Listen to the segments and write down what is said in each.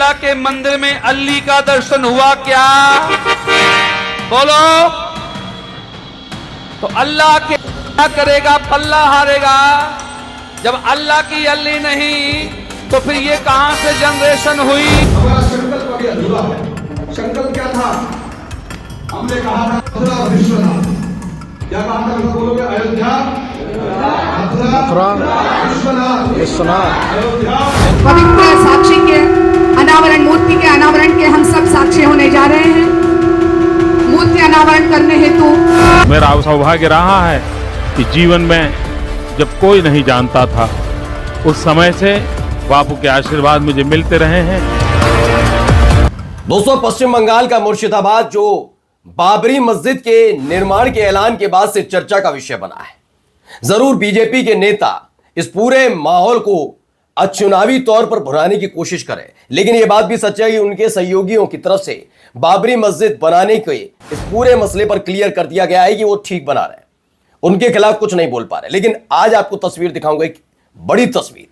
अल्लाह के मंदिर में अल्ली का दर्शन हुआ क्या? बोलो। तो अल्लाह के क्या करेगा? पल्ला हारेगा। जब अल्लाह की अल्ली नहीं तो फिर ये कहां से जनरेशन हुई? हमारा संकल्प अभी अधूरा है। संकल्प क्या था? हमने कहा था मथुरा विश्वनाथ। क्या कहा था? बोलोगे अयोध्या, मथुरा, विश्वनाथ, अयोध्या। पवित्र साक्षी के अनावरण, मूर्ति के अनावरण के हम सब साक्षी होने जा रहे हैं। मूर्ति अनावरण करने हेतु मेरा सौभाग्य रहा है कि जीवन में जब कोई नहीं जानता था, उस समय से बापू के आशीर्वाद मुझे मिलते रहे हैं। दोस्तों, पश्चिम बंगाल का मुर्शिदाबाद जो बाबरी मस्जिद के निर्माण के ऐलान के बाद से चर्चा का विषय बना है। जरूर बीजेपी के नेता इस पूरे माहौल को चुनावी तौर पर भुनाने की कोशिश करें, लेकिन यह बात भी सच है कि उनके सहयोगियों की तरफ से बाबरी मस्जिद बनाने के इस पूरे मसले पर क्लियर कर दिया गया है कि वो ठीक बना रहे हैं, उनके खिलाफ कुछ नहीं बोल पा रहे। लेकिन आज आपको तस्वीर दिखाऊंगा, एक बड़ी तस्वीर।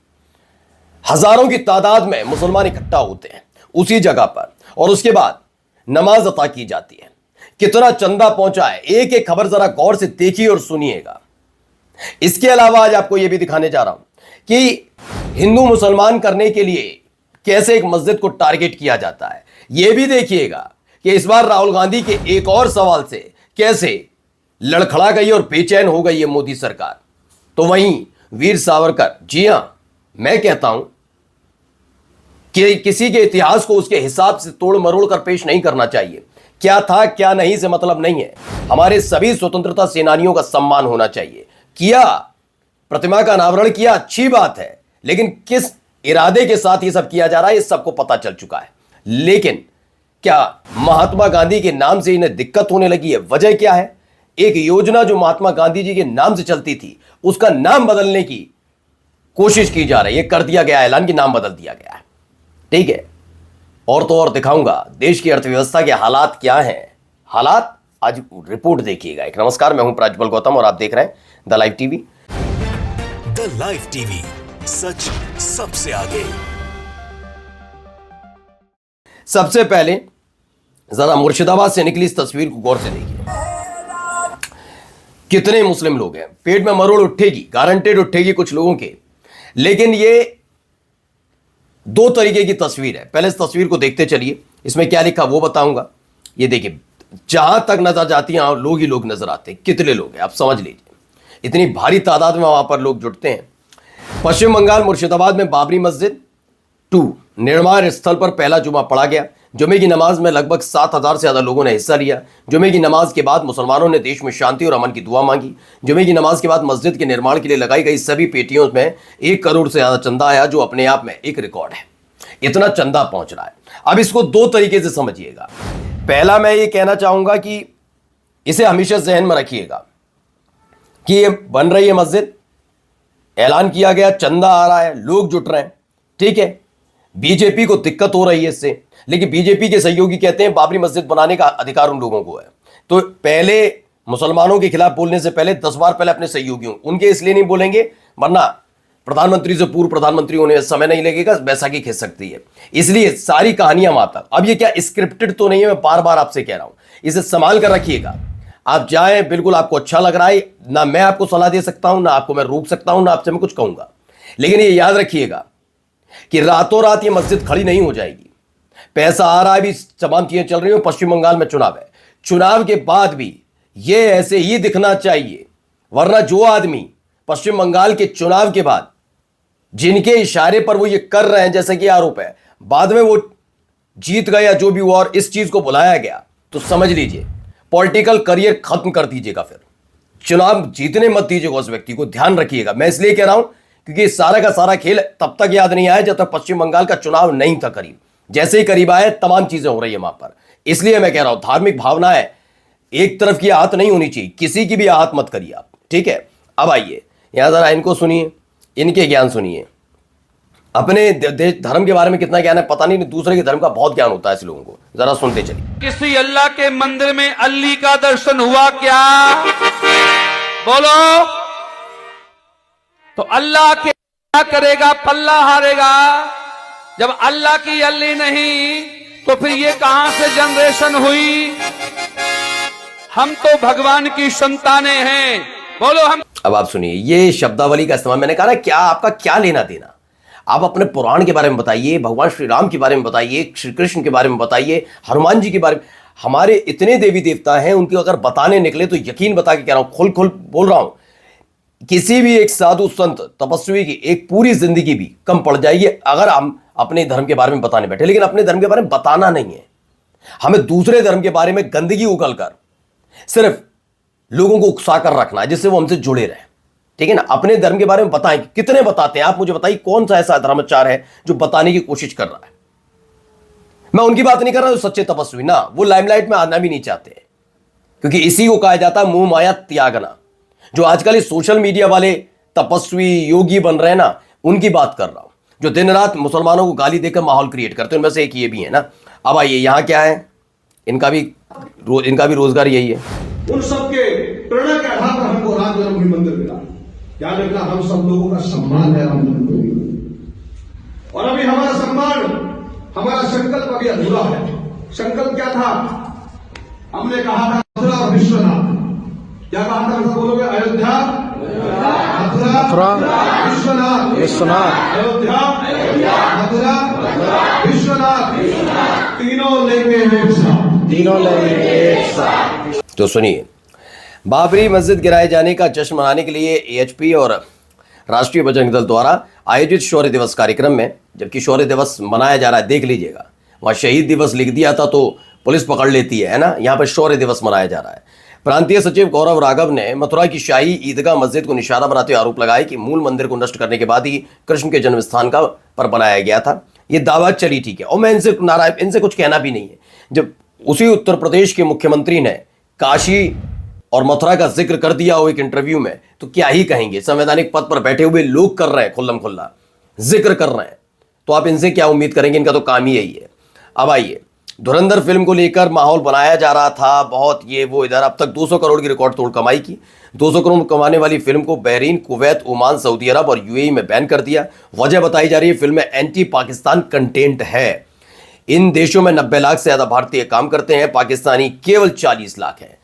हजारों की तादाद में मुसलमान इकट्ठा होते हैं उसी जगह पर, और उसके बाद नमाज अता की जाती है। कितना चंदा पहुंचा है, एक एक खबर जरा गौर से देखिए और सुनिएगा। इसके अलावा आज आपको यह भी दिखाने जा रहा हूं कि हिंदू मुसलमान करने के लिए कैसे एक मस्जिद को टारगेट किया जाता है। यह भी देखिएगा कि इस बार राहुल गांधी के एक और सवाल से कैसे लड़खड़ा गई और बेचैन हो गई है मोदी सरकार। तो वहीं वीर सावरकर, जी हां, मैं कहता हूं कि किसी के इतिहास को उसके हिसाब से तोड़ मरोड़ कर पेश नहीं करना चाहिए। क्या था क्या नहीं से मतलब नहीं है। हमारे सभी स्वतंत्रता सेनानियों का सम्मान होना चाहिए। किया, प्रतिमा का अनावरण किया, अच्छी बात है, लेकिन किस इरादे के साथ ये सब किया जा रहा है, ये सबको पता चल चुका है। लेकिन क्या महात्मा गांधी के नाम से इन्हें दिक्कत होने लगी है? वजह क्या है? एक योजना जो महात्मा गांधी जी के नाम से चलती थी, उसका नाम बदलने की कोशिश की जा रही है। कर दिया गया ऐलान कि नाम बदल दिया गया है। ठीक है, और तो और दिखाऊंगा देश की अर्थव्यवस्था के हालात क्या हैं। हालात आज रिपोर्ट देखिएगा। एक नमस्कार, मैं हूं प्रज्वल गौतम और आप देख रहे हैं the live TV. The live TV, सच सबसे आगे। सबसे पहले जरा मुर्शिदाबाद से निकली इस तस्वीर को गौर से देखिए। कितने मुस्लिम लोग हैं, पेट में मरोड़ उठेगी, गारंटेड उठेगी कुछ लोगों के। लेकिन ये दो तरीके की तस्वीर है। पहले इस तस्वीर को देखते चलिए, इसमें क्या लिखा वो बताऊंगा। ये देखिए, जहां तक नजर जाती है लोग ही लोग नजर आते हैं। कितने लोग हैं आप समझ लीजिए, इतनी भारी तादाद में वहां पर लोग जुटते हैं। पश्चिम बंगाल मुर्शिदाबाद में बाबरी मस्जिद 2 निर्माण स्थल पर पहला जुमा पढ़ा गया। जुमे की नमाज में लगभग 7,000 से ज्यादा लोगों ने हिस्सा लिया। जुमे की नमाज के बाद मुसलमानों ने देश में शांति और अमन की दुआ मांगी। जुमे की नमाज के बाद मस्जिद के निर्माण के लिए लगाई गई सभी पेटियों में 1 करोड़ से ज्यादा चंदा आया, जो अपने आप में एक रिकॉर्ड है। इतना चंदा पहुंच रहा है। अब इसको दो तरीके से समझिएगा। पहला, मैं ये कहना चाहूंगा कि इसे हमेशा जहन में रखिएगा कि ये बन रही है मस्जिद, ऐलान किया गया, चंदा आ रहा है, लोग जुट रहे हैं, ठीक है। बीजेपी को दिक्कत हो रही है इससे, लेकिन बीजेपी के सहयोगी कहते हैं बाबरी मस्जिद बनाने का अधिकार उन लोगों को है। तो पहले मुसलमानों के खिलाफ बोलने से पहले 10 बार पहले अपने सहयोगियों, उनके इसलिए नहीं बोलेंगे वरना प्रधानमंत्री से पूर्व प्रधानमंत्री होने में समय नहीं लगेगा, बैसाखी खिंच सकती है। इसलिए सारी कहानियां वहां तक। अब ये क्या स्क्रिप्टेड तो नहीं है, मैं बार बार आपसे कह रहा हूं, इसे संभाल कर रखिएगा। आप जाएं, बिल्कुल आपको अच्छा लग रहा है, ना मैं आपको सलाह दे सकता हूं, ना आपको मैं रोक सकता हूं, ना आपसे मैं कुछ कहूंगा। लेकिन ये याद रखिएगा कि रातों रात ये मस्जिद खड़ी नहीं हो जाएगी। पैसा आ रहा है, भी तमाम चीजें चल रही हो। पश्चिम बंगाल में चुनाव है, चुनाव के बाद भी ये ऐसे ही दिखना चाहिए, वरना जो आदमी पश्चिम बंगाल के चुनाव के बाद जिनके इशारे पर वो ये कर रहे हैं, जैसे कि आरोप है, बाद में वो जीत गया जो भी हुआ और इस चीज को बुलाया गया, तो समझ लीजिए पॉलिटिकल करियर खत्म कर दीजिएगा। फिर चुनाव जीतने मत दीजिएगा उस व्यक्ति को, ध्यान रखिएगा। मैं इसलिए कह रहा हूं क्योंकि सारा का सारा खेल तब तक याद नहीं आया जब तक पश्चिम बंगाल का चुनाव नहीं था करीब। जैसे ही करीब आया, तमाम चीजें हो रही है वहां पर। इसलिए मैं कह रहा हूं धार्मिक भावना है, एक तरफ की आहत नहीं होनी चाहिए, किसी की भी आहत मत करिए आप, ठीक है। अब आइए यहां जरा इनको सुनिए, इनके ज्ञान सुनिए। अपने धर्म के बारे में कितना ज्ञान है पता नहीं, दूसरे के धर्म का बहुत ज्ञान होता है ऐसे लोगों को। जरा सुनते चलिए। किसी अल्लाह के मंदिर में अल्ली का दर्शन हुआ क्या? बोलो। तो अल्लाह के क्या करेगा? पल्ला हारेगा। जब अल्लाह की अल्ली नहीं तो फिर ये कहां से जनरेशन हुई? हम तो भगवान की संतानें हैं। बोलो हम। अब आप सुनिए, ये शब्दावली का इस्तेमाल, मैंने कहा ना, क्या आपका क्या लेना देना? आप अपने पुराण के बारे में बताइए, भगवान श्री राम के बारे में बताइए, श्री कृष्ण के बारे में बताइए, हनुमान जी के बारे में। हमारे इतने देवी देवता हैं, उनकी अगर बताने निकले तो यकीन बता के कह रहा हूं, खुल खुल बोल रहा हूं, किसी भी एक साधु संत तपस्वी की एक पूरी जिंदगी भी कम पड़ जाएगी अगर हम अपने धर्म के बारे में बताने बैठे। लेकिन अपने धर्म के बारे में बताना नहीं है, हमें दूसरे धर्म के बारे में गंदगी उगलकर सिर्फ लोगों को उकसा कर रखना है जिससे वो हमसे जुड़े रहे। ठीक है ना? अपने धर्म के बारे में बताएं। कितने बताते हैं आप मुझे बताइए, कौन सा ऐसा धर्माचार है जो बताने की कोशिश कर रहा है? मैं उनकी बात नहीं कर रहा जो सच्चे तपस्वी, ना, वो लाइमलाइट में आना भी नहीं चाहते, क्योंकि इसी को कहा जाता है मोह माया त्यागना। जो आजकल इस सोशल मीडिया वाले तपस्वी योगी बन रहे हैं ना, उनकी बात कर रहा हूं, जो दिन रात मुसलमानों को गाली देकर माहौल क्रिएट करते हैं। उनमें से एक ये भी है ना। अब आइए, यहां क्या है, इनका भी रोजगार यही है। उन सबके प्रेरणा के आधार पर हमको राम जन्मभूमि मंदिर मिला। याद रखना, हम सब लोगों का सम्मान है राम जन्मभूमि। और अभी हमारा सम्मान, हमारा संकल्प अभी अधूरा है। संकल्प क्या था? हमने कहा था मथुरा और विश्वनाथ। क्या कहा था? बोलोगे अयोध्या, मथुरा, विश्वनाथ। अयोध्या, मथुरा, विश्वनाथ, तीनों लेंगे एक साथ। तो सुनिए, बाबरी मस्जिद गिराए जाने का जश्न मनाने के लिए एएचपी और राष्ट्रीय बजरंग दल द्वारा आयोजित शौर्य दिवस कार्यक्रम में, जबकि शौर्य दिवस मनाया जा रहा है, देख लीजिएगा, वहां शहीद दिवस लिख दिया था तो पुलिस पकड़ लेती है ना, यहां पर शौर्य दिवस मनाया जा रहा है। प्रांतीय सचिव गौरव राघव ने मथुरा की शाही ईदगाह मस्जिद को निशाना बनाते हुए आरोप लगाया कि मूल मंदिर को नष्ट करने के बाद ही कृष्ण के जन्म स्थान का पर बनाया गया था। ये दावा चली, ठीक है, और मैं इनसे कुछ कहना भी नहीं है। जब उसी उत्तर प्रदेश के मुख्यमंत्री ने काशी और मथुरा का जिक्र कर दिया हो एक इंटरव्यू में, तो क्या ही कहेंगे? संवैधानिक पद पर बैठे हुए लोग कर रहे हैं, खुल्लम खुल्ला जिक्र कर रहे हैं, तो आप इनसे क्या उम्मीद करेंगे? इनका तो काम ही यही है। अब आइए, धुरंधर फिल्म को लेकर माहौल बनाया जा रहा था बहुत, ये वो, इधर अब तक 200 करोड़ की रिकॉर्ड तोड़ कमाई की। 200 करोड़ कमाने वाली फिल्म को बहरीन, कुवैत, ओमान, सऊदी अरब और यूएई में बैन कर दिया। वजह बताई जा रही है, फिल्म में एंटी पाकिस्तान कंटेंट है। इन देशों में 90 लाख से ज्यादा भारतीय काम करते हैं, पाकिस्तानी केवल 40 लाख हैं।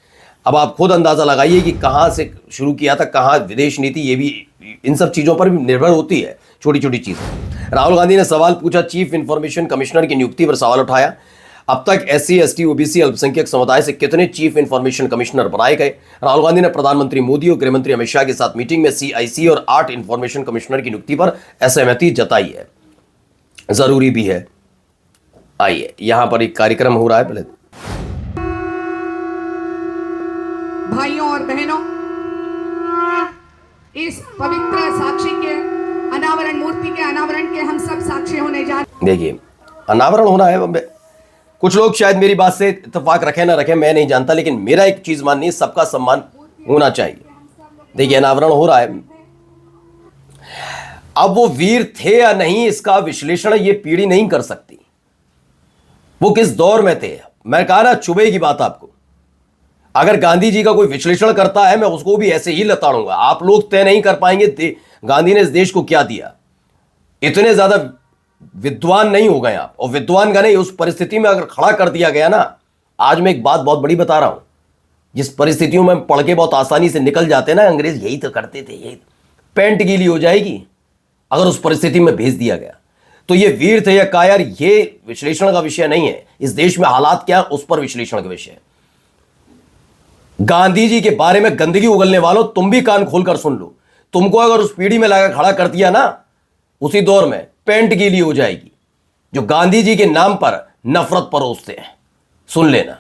अब आप खुद अंदाजा लगाइए कि कहां से शुरू किया था, कहां विदेश नीति, ये भी इन सब चीजों पर भी निर्भर होती है, छोटी छोटी चीजें। राहुल गांधी ने सवाल पूछा, चीफ इंफॉर्मेशन कमिश्नर की नियुक्ति पर सवाल उठाया। अब तक SC, ST, OBC अल्पसंख्यक समुदाय से कितने चीफ इंफॉर्मेशन कमिश्नर बनाए गए? राहुल गांधी ने प्रधानमंत्री मोदी और गृहमंत्री अमित शाह के साथ मीटिंग में CIC और 8 इंफॉर्मेशन कमिश्नर की नियुक्ति पर असहमति जताई है। जरूरी भी है। आइए, यहां पर एक कार्यक्रम हो रहा है, पहले भाइयों और बहनों, इस पवित्र साक्षी के अनावरण, मूर्ति के अनावरण के हम सब साक्षी होने जा रहे। देखिए, अनावरण होना है। कुछ लोग शायद मेरी बात से इत्तेफाक रखें ना रखें, मैं नहीं जानता, लेकिन मेरा एक चीज माननी है, सबका सम्मान होना चाहिए। देखिए, अनावरण हो रहा है। अब वो वीर थे या नहीं, इसका विश्लेषण ये पीढ़ी नहीं कर सकती। वो किस दौर में थे, मैं कहा ना, चुभेगी बात आपको। अगर गांधी जी का कोई विश्लेषण करता है, मैं उसको भी ऐसे ही लताड़ूंगा। आप लोग तय नहीं कर पाएंगे गांधी ने इस देश को क्या दिया। इतने ज्यादा विद्वान नहीं हो गए आप, और विद्वान का नहीं, उस परिस्थिति में अगर खड़ा कर दिया गया ना। आज मैं एक बात बहुत बड़ी बता रहा हूं, जिस परिस्थितियों में पढ़ के बहुत आसानी से निकल जाते ना, अंग्रेज यही तो करते थे, यही पैंट गीली हो जाएगी अगर उस परिस्थिति में भेज दिया गया। तो ये वीर थे या कायर, ये विश्लेषण का विषय नहीं है। इस देश में हालात क्या, उस पर विश्लेषण का विषय है। गांधी जी के बारे में गंदगी उगलने वालों, तुम भी कान खोलकर सुन लो। तुमको अगर उस पीढ़ी में लाकर खड़ा कर दिया ना, उसी दौर में पैंट गीली हो जाएगी, जो गांधी जी के नाम पर नफरत परोसते हैं। सुन लेना,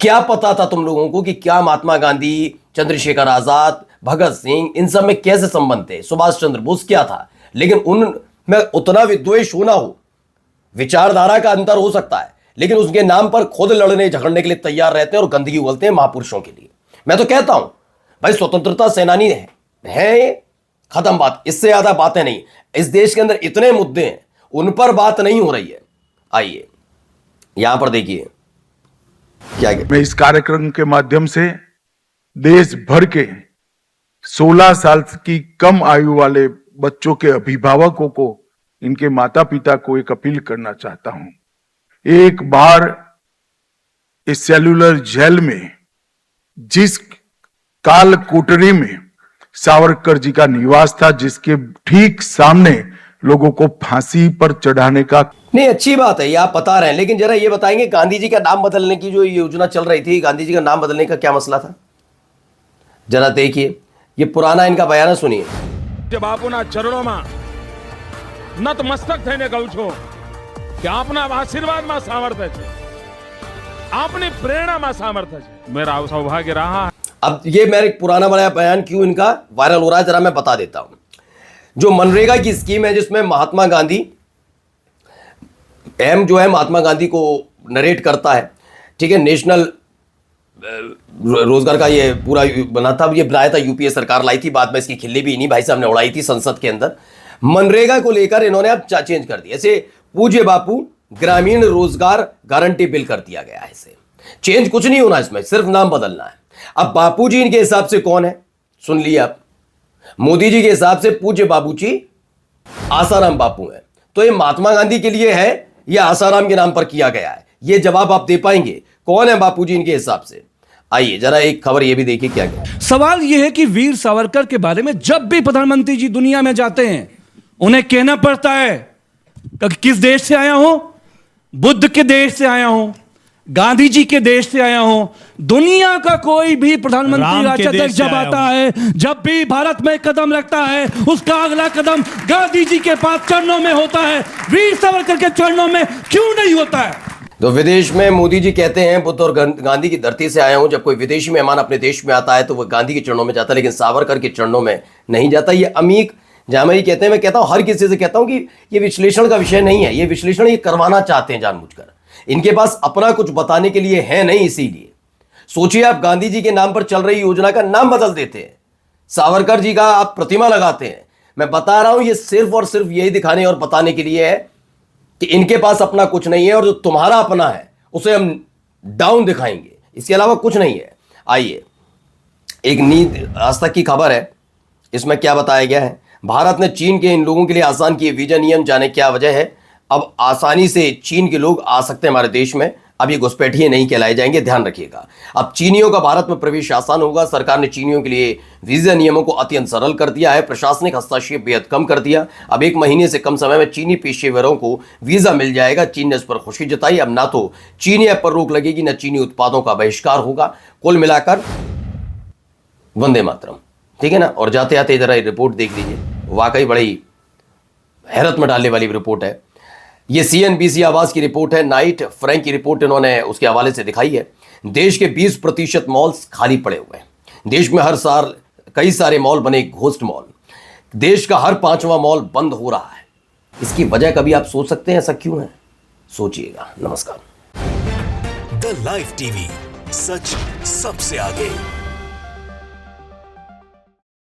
क्या पता था तुम लोगों को कि क्या महात्मा गांधी, चंद्रशेखर आजाद, भगत सिंह, इन सब में कैसे संबंध थे, सुभाष चंद्र बोस क्या था। लेकिन उनमें उतना विद्वेष होना हो, विचारधारा का अंतर हो सकता है, लेकिन उसके नाम पर खुद लड़ने झगड़ने के लिए तैयार रहते हैं और गंदगी उगलते हैं महापुरुषों के लिए। मैं तो कहता हूं भाई, स्वतंत्रता सेनानी है, खत्म बात, इससे ज्यादा बातें नहीं। इस देश के अंदर इतने मुद्दे हैं, उन पर बात नहीं हो रही है। आइए, यहां पर देखिए क्या मैं इस कार्यक्रम के माध्यम से देश भर के 16 साल की कम आयु वाले बच्चों के अभिभावकों को इनके माता पिता को एक अपील करना चाहता हूं। एक बार इस सेलुलर जेल में जिस काल कोठरी में सावरकर जी का निवास था, जिसके ठीक सामने लोगों को फांसी पर चढ़ाने का। नहीं, अच्छी बात है, ये आप बता रहे हैं, लेकिन जरा ये बताएंगे गांधी जी का नाम बदलने की जो योजना चल रही थी, गांधी जी का नाम बदलने का क्या मसला था? जरा देखिए, ये पुराना इनका बयान सुनिए। जब आपना चरणों में नतमस्तक થઈને કહું છું કે આપના આશીર્વાદમાં સામર્થ્ય છે, આપની પ્રેરણામાં સામર્થ્ય છે। मेरा सौभाग्य रहा। अब ये मेरा एक पुराना बड़ा बयान क्यों इनका वायरल हो रहा है, जरा मैं बता देता हूं। जो मनरेगा की स्कीम है, जिसमें महात्मा गांधी जो है महात्मा गांधी को नरेट करता है, ठीक है, नेशनल रोजगार का ये पूरा बना था। ये बनाया था यूपीए सरकार लाई थी, बाद में इसकी खिल्ली भी इन्हीं भाई साहब ने उड़ाई थी संसद के अंदर। मनरेगा को लेकर इन्होंने अब चेंज कर दिया, ऐसे पूज्य बापू ग्रामीण रोजगार गारंटी बिल कर दिया गया है। इसे चेंज कुछ नहीं होना, इसमें सिर्फ नाम बदलना है। अब बापूजी इनके हिसाब से कौन है, सुन लिया आप। मोदी जी के हिसाब से पूज्य बाबूजी आसाराम बापू है। तो ये महात्मा गांधी के लिए है या आसाराम के नाम पर किया गया है, ये जवाब आप दे पाएंगे? कौन है बापूजी इनके हिसाब से? आइए जरा एक खबर ये भी देखिए क्या क्या। सवाल यह है कि वीर सावरकर के बारे में जब भी प्रधानमंत्री जी दुनिया में जाते हैं, उन्हें कहना पड़ता है कि किस देश से आया हूं? बुद्ध के देश से आया हूं, गांधी जी के देश से आया हूं। दुनिया का कोई भी प्रधानमंत्री राष्ट्राध्यक्ष जब आता है, जब भी भारत में कदम रखता है, उसका अगला कदम गांधी जी के पास चरणों में होता है, वीर सावरकर के चरणों में क्यों नहीं होता है? तो विदेश में मोदी जी कहते हैं बुद्ध और गांधी की धरती से आया हूं। जब कोई विदेशी मेहमान अपने देश में आता है तो वह गांधी के चरणों में जाता है, लेकिन सावरकर के चरणों में नहीं जाता। ये अमीक जामरी कहते हैं। मैं कहता हूं, हर किसी से कहता हूं कि ये विश्लेषण का विषय नहीं है, ये विश्लेषण ये करवाना चाहते हैं जानबूझकर। इनके पास अपना कुछ बताने के लिए है नहीं। इसीलिए सोचिए, आप गांधी जी के नाम पर चल रही योजना का नाम बदल देते हैं, सावरकर जी का आप प्रतिमा लगाते हैं। मैं बता रहा हूं, ये सिर्फ और सिर्फ यही दिखाने और बताने के लिए है कि इनके पास अपना कुछ नहीं है, और जो तुम्हारा अपना है उसे हम डाउन दिखाएंगे, इसके अलावा कुछ नहीं है। आइए, एक नींद आज तक की खबर है, इसमें क्या बताया गया है। भारत ने चीन के इन लोगों के लिए आसान किए वीजा नियम, जाने क्या वजह है। अब आसानी से चीन के लोग आ सकते हैं हमारे देश में, अब ये घुसपैठिए नहीं कहलाए जाएंगे, ध्यान रखिएगा। अब चीनियों का भारत में प्रवेश आसान होगा। सरकार ने चीनियों के लिए वीजा नियमों को अत्यंत सरल कर दिया है, प्रशासनिक हस्तक्षेप बेहद कम कर दिया। अब 1 महीने से कम समय में चीनी पेशेवरों को वीजा मिल जाएगा। चीन ने इस पर खुशी जताई। अब ना तो चीनी ऐप पर रोक लगेगी, न चीनी उत्पादों का बहिष्कार होगा। कुल मिलाकर वंदे मातरम, ठीक है ना। और जाते जाते जरा रिपोर्ट देख लीजिए, वाकई बड़ी हैरत में डालने वाली रिपोर्ट है। ये CNBC आवाज की रिपोर्ट है, नाइट फ्रैंक की रिपोर्ट इन्होंने उसके हवाले से दिखाई है। देश के 20% मॉल्स खाली पड़े हुए हैं। देश में हर साल कई सारे मॉल बने घोस्ट मॉल। देश का हर 5वां मॉल बंद हो रहा है। इसकी वजह कभी आप सोच सकते हैं ऐसा क्यों है? सोचिएगा। नमस्कार। द लाइव टीवी, सच सबसे आगे।